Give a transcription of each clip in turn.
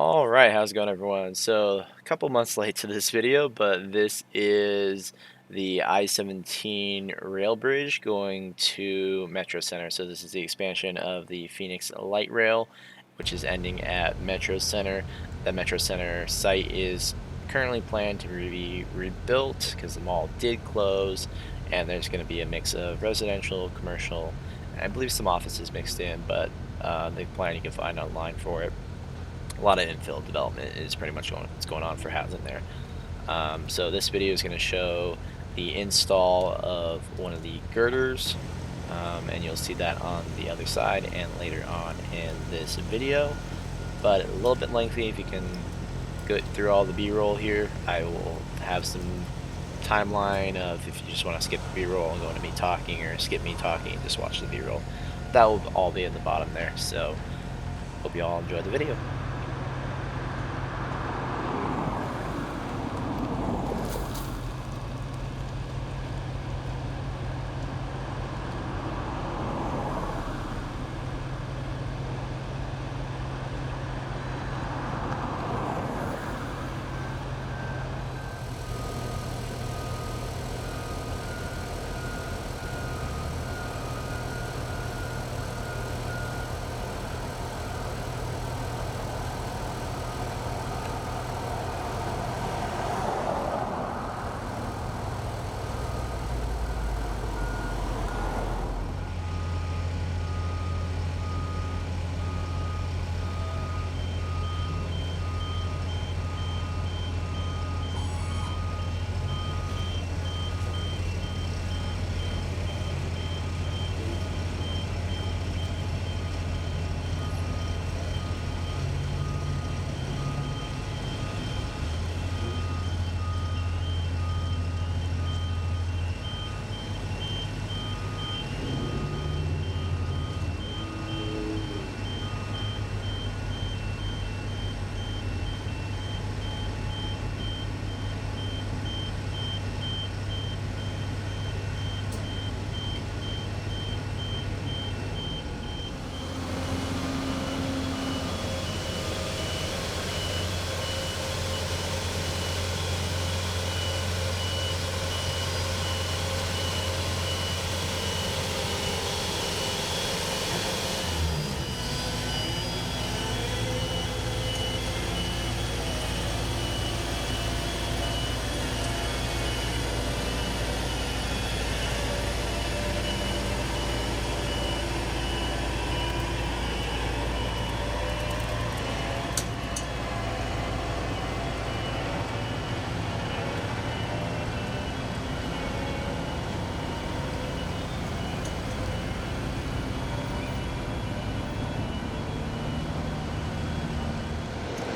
All right, how's it going, everyone? So, a couple months late to this video, but this is the I-17 rail bridge going to Metrocenter. So, this is the expansion of the Phoenix Light Rail, which is ending at Metrocenter. The Metrocenter site is currently planned to be rebuilt because the mall did close, and there's going to be a mix of residential, commercial, and I believe some offices mixed in, but the plan you can find online for it. A lot of infill development is pretty much what's going on for housing there. So this video is going to show the install of one of the girders, and you'll see that on the other side and later on in this video. But a little bit lengthy. If you can go through all the B-roll here, I will have some timeline of if you just want to skip the B-roll and go into me talking, or skip me talking and just watch the B-roll. That will all be in the bottom there. So hope you all enjoy the video.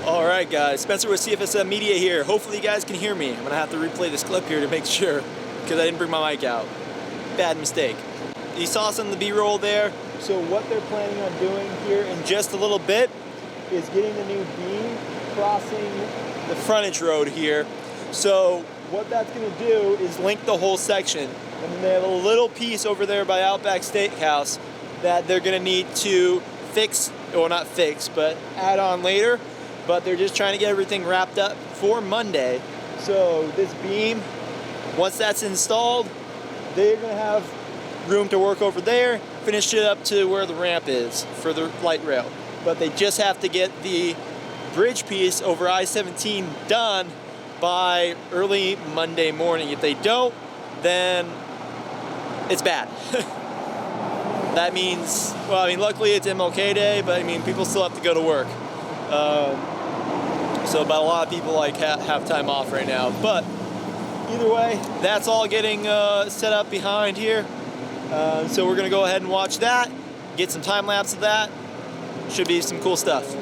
Alright guys, Spencer with CFSM Media here. Hopefully you guys can hear me. I'm going to have to replay this clip here to make sure, because I didn't bring my mic out. Bad mistake. You saw some of the B-roll there. So what they're planning on doing here in just a little bit is getting the new beam crossing the frontage road here. So what that's going to do is link the whole section. And then they have a little piece over there by Outback Steakhouse that they're going to need to fix, or not fix, but add on later. But they're just trying to get everything wrapped up for Monday. So this beam, once that's installed, they're gonna have room to work over there, finish it up to where the ramp is for the light rail. But they just have to get the bridge piece over I-17 done by early Monday morning. If they don't, then it's bad. That means, well, I mean, luckily it's MLK Day, but I mean, people still have to go to work. But a lot of people have time off right now. But either way, that's all getting set up behind here. So we're gonna go ahead and watch that, get some time lapse of that. Should be some cool stuff.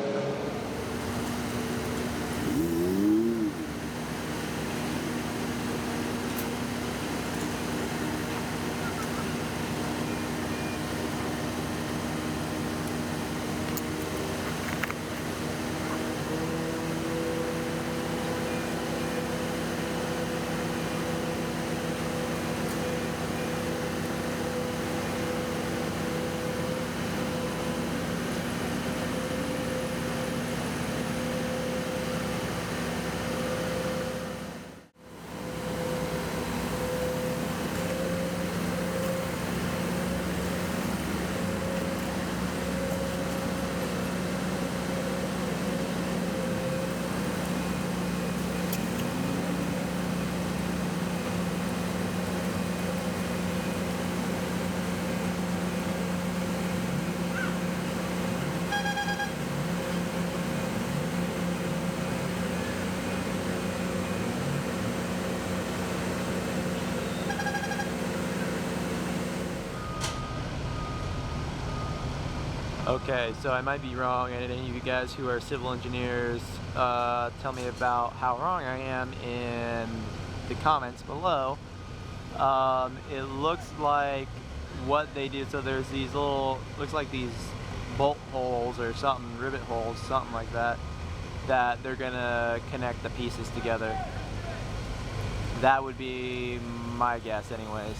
Okay, so I might be wrong, and any of you guys who are civil engineers, tell me about how wrong I am in the comments below. It looks like what they did, so there's these little, looks like these bolt holes or something, rivet holes, something like that, that they're gonna connect the pieces together. That would be my guess anyways.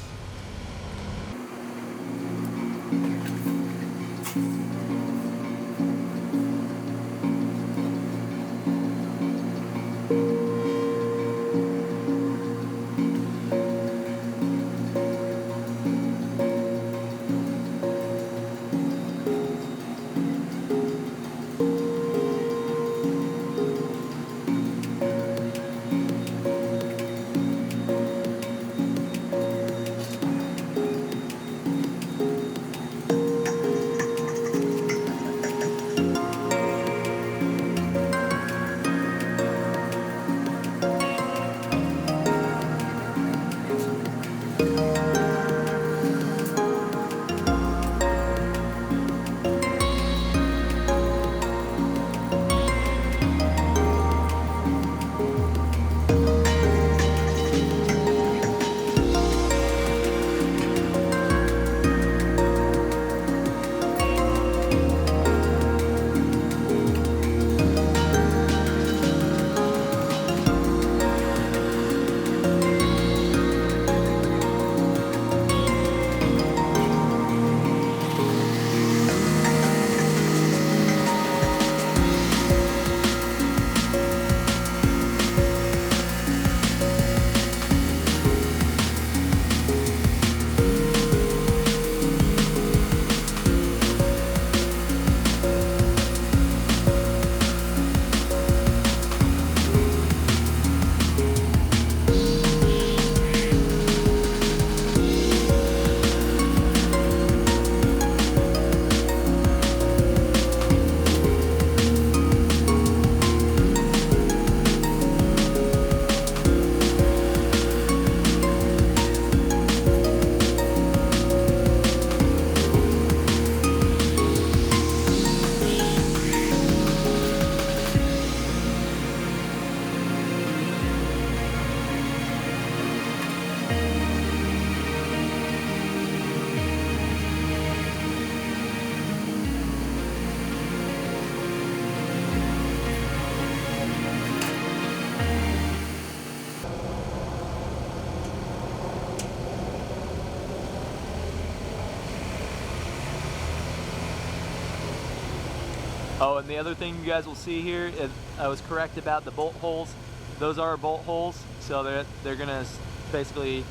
Oh, and the other thing you guys will see here is I was correct about the bolt holes. Those are bolt holes, so they're gonna basically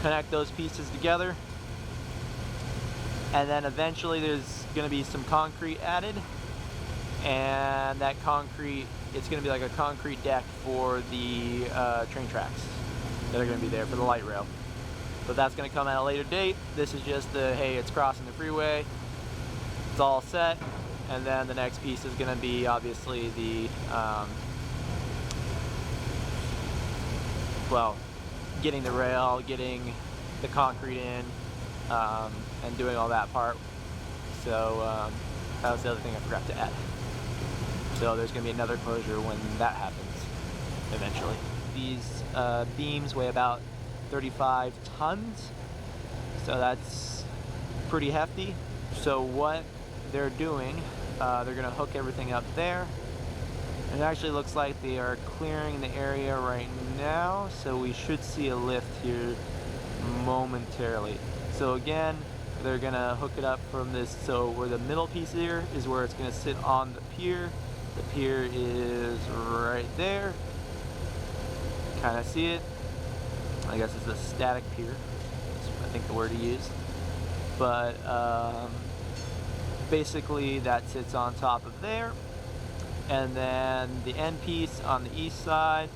connect those pieces together. And then eventually there's gonna be some concrete added, and that concrete, it's gonna be like a concrete deck for the train tracks that are gonna be there for the light rail. But that's gonna come at a later date. This is just the, hey, it's crossing the freeway. It's all set. And then the next piece is going to be obviously the, well, getting the rail, getting the concrete in, and doing all that part. So that was the other thing I forgot to add. So there's going to be another closure when that happens eventually. These beams weigh about 35 tons, so that's pretty hefty. So what they're doing, they're gonna hook everything up there. It actually looks like they are clearing the area right now, so we should see a lift here momentarily. So again, they're gonna hook it up from this, so where the middle piece here is where it's gonna sit on the pier. The pier is right there. Kind of see it. I guess it's a static pier. That's, I think, the word he used. But basically that sits on top of there, and then the end piece on the east side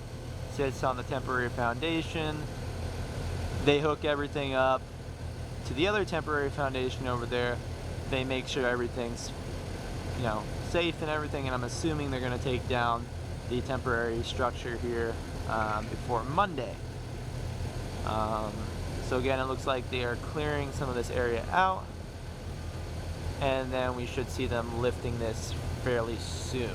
sits on the temporary foundation. They hook everything up to the other temporary foundation over there. They make sure everything's, you know, safe and everything, and I'm assuming they're going to take down the temporary structure here before Monday. So again, it looks like they are clearing some of this area out. and then we should see them lifting this fairly soon.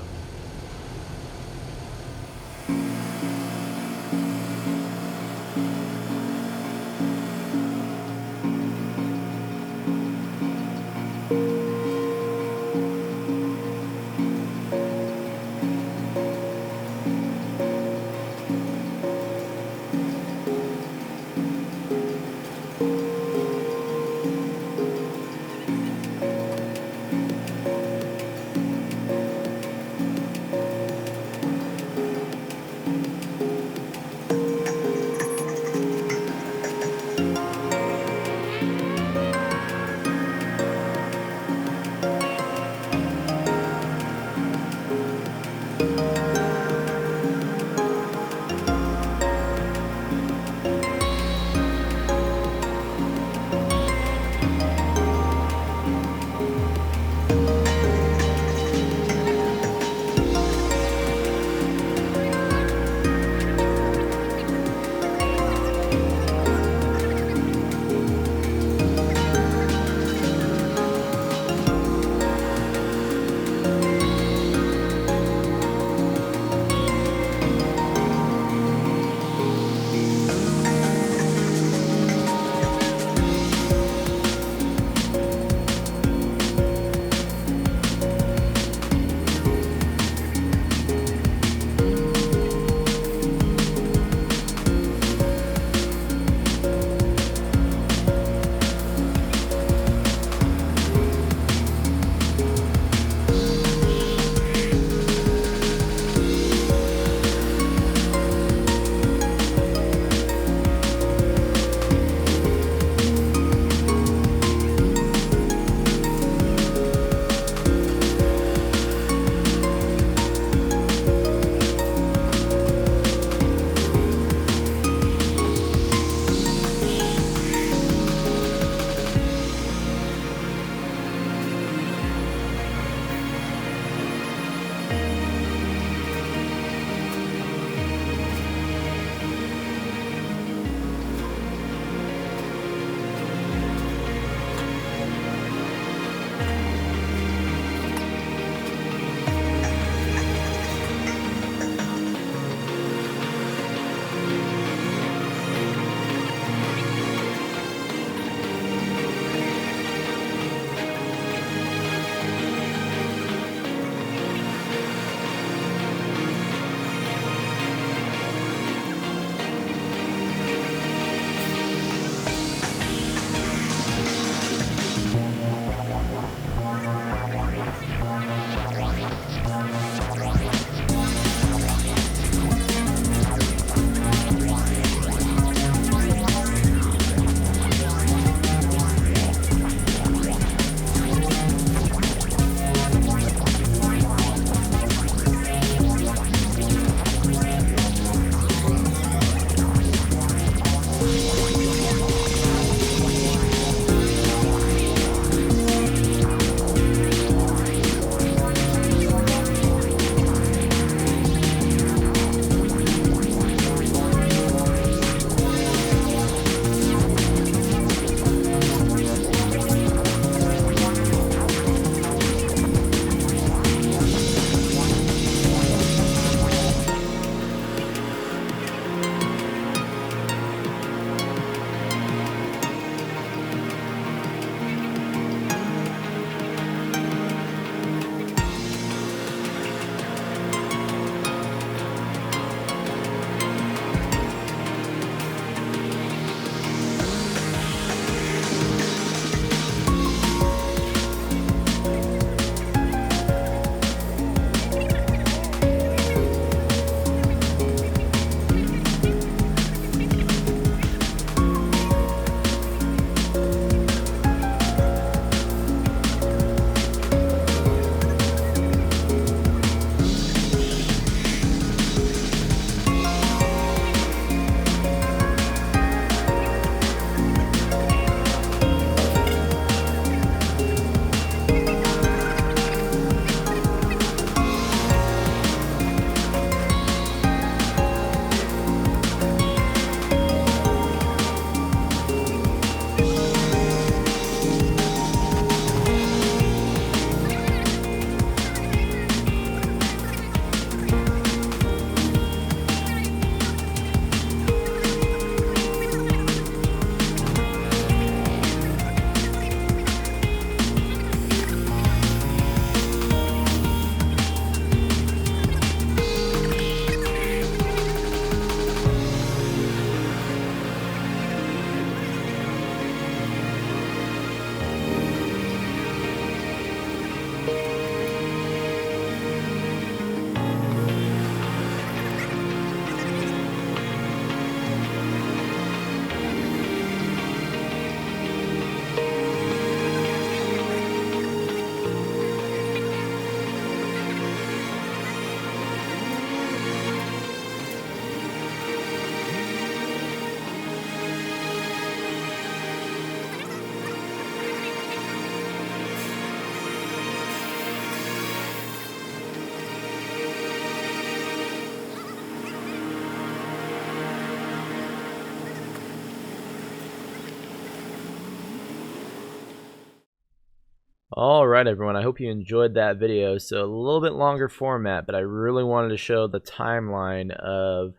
All right, everyone, I hope you enjoyed that video. So a little bit longer format, but I really wanted to show the timeline of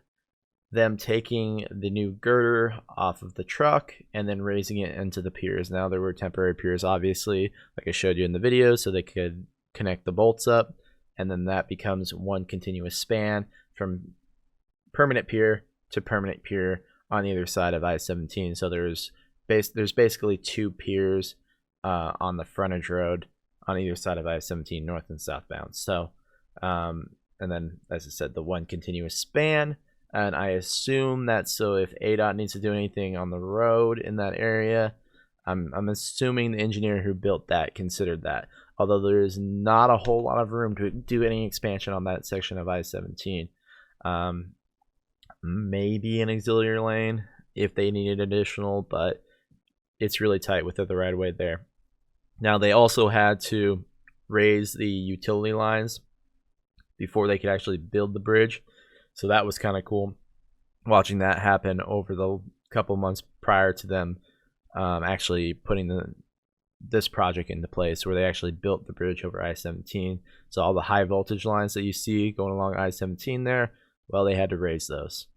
them taking the new girder off of the truck and then raising it into the piers. Now there were temporary piers, obviously, like I showed you in the video, so they could connect the bolts up, and then that becomes one continuous span from permanent pier to permanent pier on either side of I-17. So there's basically two piers on the frontage road on either side of I-17, north and southbound. So and then, as I said, the one continuous span. And I assume that, so if ADOT needs to do anything on the road in that area, I'm assuming the engineer who built that considered that. Although there is not a whole lot of room to do any expansion on that section of I-17. Maybe an auxiliary lane if they needed additional, but it's really tight with the right of way there. Now they also had to raise the utility lines before they could actually build the bridge. So that was kind of cool, watching that happen over the couple months prior to them actually putting this project into place, where they actually built the bridge over I-17. So all the high voltage lines that you see going along I-17 there, well, they had to raise those.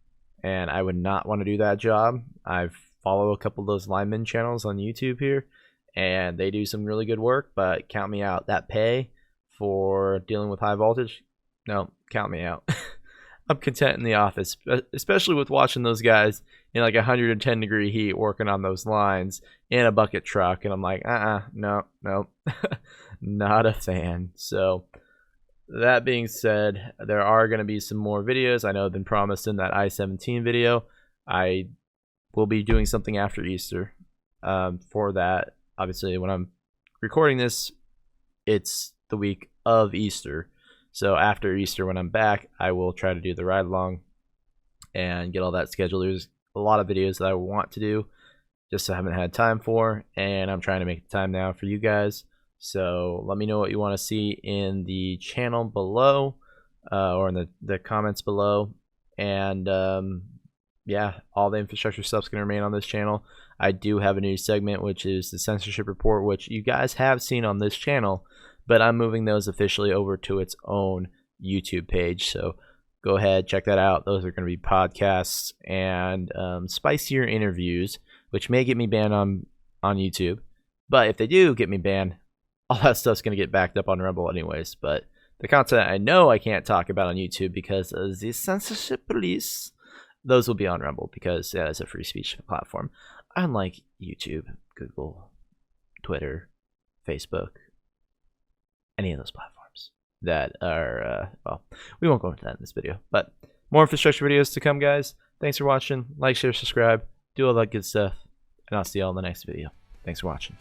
And I would not want to do that job. I follow a couple of those lineman channels on YouTube here, and they do some really good work, but count me out. That pay for dealing with high voltage, no, count me out. I'm content in the office, especially with watching those guys in like 110-degree heat working on those lines in a bucket truck, and I'm like, no, not a fan. So that being said, there are going to be some more videos. I know I've been promised in that I-17 video. I will be doing something after Easter for that. Obviously, when I'm recording this, it's the week of Easter. So after Easter, when I'm back, I will try to do the ride along and get all that scheduled. There's a lot of videos that I want to do, just I haven't had time for, and I'm trying to make the time now for you guys. So let me know what you want to see in the channel below, or in the comments below. And yeah, all the infrastructure stuff's going to remain on this channel. I do have a new segment, which is the censorship report, which you guys have seen on this channel, but I'm moving those officially over to its own YouTube page. So go ahead, check that out. Those are going to be podcasts and spicier interviews, which may get me banned on YouTube. But if they do get me banned, all that stuff's going to get backed up on Rumble anyways. But the content I know I can't talk about on YouTube because of the censorship police, those will be on Rumble because that is a free speech platform. Unlike YouTube, Google, Twitter, Facebook, any of those platforms that are, well, we won't go into that in this video, but more infrastructure videos to come, guys. Thanks for watching. Like, share, subscribe, do all that good stuff, and I'll see you all in the next video. Thanks for watching.